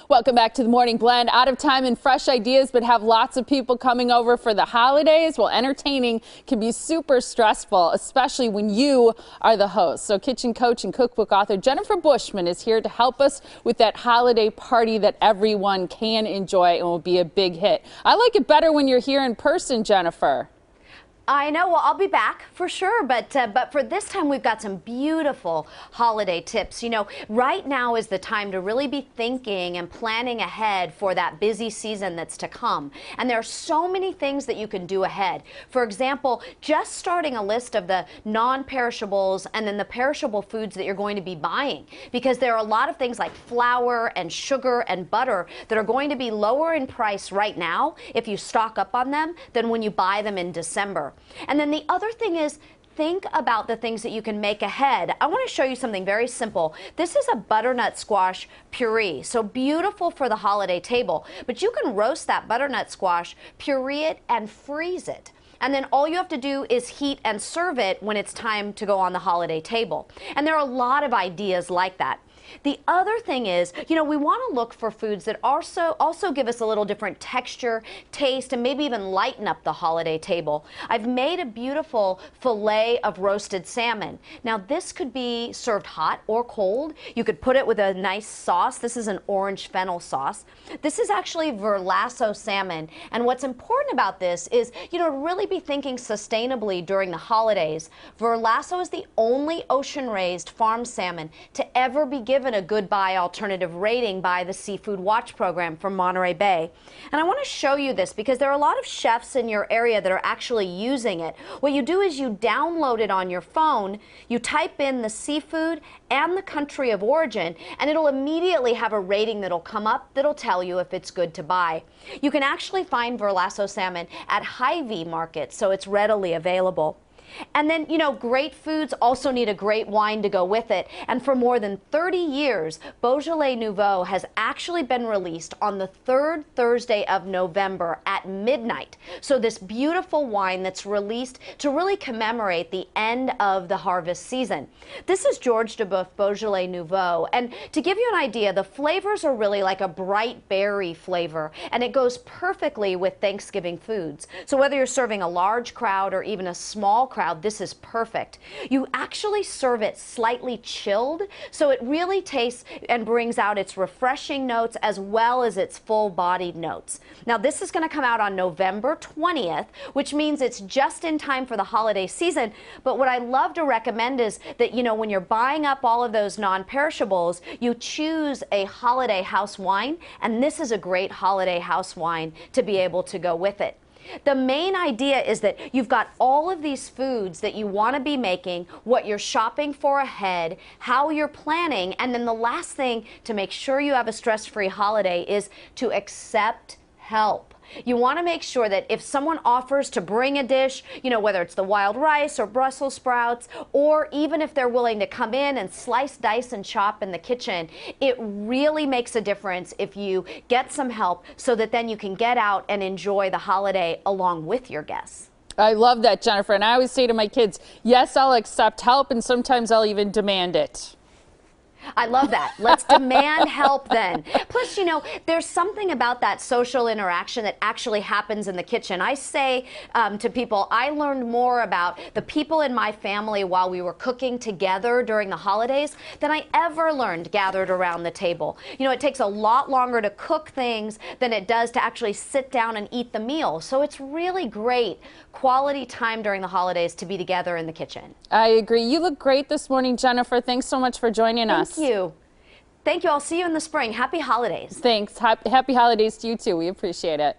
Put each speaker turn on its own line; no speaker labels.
Welcome back to the Morning Blend. Out of time and fresh ideas, but have lots of people coming over for the holidays. Well, entertaining can be super stressful, especially when you are the host. So kitchen coach and cookbook author Jennifer Bushman is here to help us with that holiday party that everyone can enjoy and will be a big hit. I like it better when you're here in person, Jennifer.
I know. Well, I'll be back for sure, but for this time we've got some beautiful holiday tips. You know, right now is the time to really be thinking and planning ahead for that busy season that's to come. And there are so many things that you can do ahead. For example, just starting a list of the non-perishables and then the perishable foods that you're going to be buying, because there are a lot of things like flour and sugar and butter that are going to be lower in price right now if you stock up on them than when you buy them in December. And then the other thing is, think about the things that you can make ahead. I want to show you something very simple. This is a butternut squash puree, so beautiful for the holiday table. But you can roast that butternut squash, puree it, and freeze it. And then all you have to do is heat and serve it when it's time to go on the holiday table. And there are a lot of ideas like that. The other thing is, you know, we want to look for foods that also give us a little different texture, taste, and maybe even lighten up the holiday table. I've made a beautiful fillet of roasted salmon. Now, this could be served hot or cold. You could put it with a nice sauce. This is an orange fennel sauce. This is actually Verlasso salmon. And what's important about this is, you know, to really be thinking sustainably during the holidays. Verlasso is the only ocean-raised farm salmon to ever be given a Good Buy alternative rating by the Seafood Watch program from Monterey Bay. And I want to show you this because there are a lot of chefs in your area that are actually using it. What you do is you download it on your phone, you type in the seafood and the country of origin, and it'll immediately have a rating that'll come up that'll tell you if it's good to buy. You can actually find Verlasso salmon at Hy-Vee markets, so it's readily available. And then, you know, great foods also need a great wine to go with it. And for more than 30 years, Beaujolais Nouveau has actually been released on the third Thursday of November at midnight. So this beautiful wine that's released to really commemorate the end of the harvest season. This is George Duboeuf Beaujolais Nouveau. And to give you an idea, the flavors are really like a bright berry flavor, and it goes perfectly with Thanksgiving foods. So whether you're serving a large crowd or even a small crowd, this is perfect. You actually serve it slightly chilled, so it really tastes and brings out its refreshing notes as well as its full-bodied notes. Now, this is going to come out on November 20th, which means it's just in time for the holiday season. But what I love to recommend is that, you know, when you're buying up all of those non-perishables, you choose a holiday house wine, and this is a great holiday house wine to be able to go with it. The main idea is that you've got all of these foods that you want to be making, what you're shopping for ahead, how you're planning, and then the last thing to make sure you have a stress-free holiday is to accept help. You want to make sure that if someone offers to bring a dish, you know, whether it's the wild rice or Brussels sprouts, or even if they're willing to come in and slice, dice, and chop in the kitchen, it really makes a difference if you get some help so that then you can get out and enjoy the holiday along with your guests.
I love that, Jennifer. And I always say to my kids, yes, I'll accept help, and sometimes I'll even demand it.
I love that. Let's demand help then. Plus, you know, there's something about that social interaction that actually happens in the kitchen. I say to people, I learned more about the people in my family while we were cooking together during the holidays than I ever learned gathered around the table. You know, it takes a lot longer to cook things than it does to actually sit down and eat the meal. So it's really great quality time during the holidays to be together in the kitchen.
I agree. You look great this morning, Jennifer. Thanks so much for joining us.
Thank you. Thank you. I'll see you in the spring. Happy holidays.
Thanks. Happy holidays to you too. We appreciate it.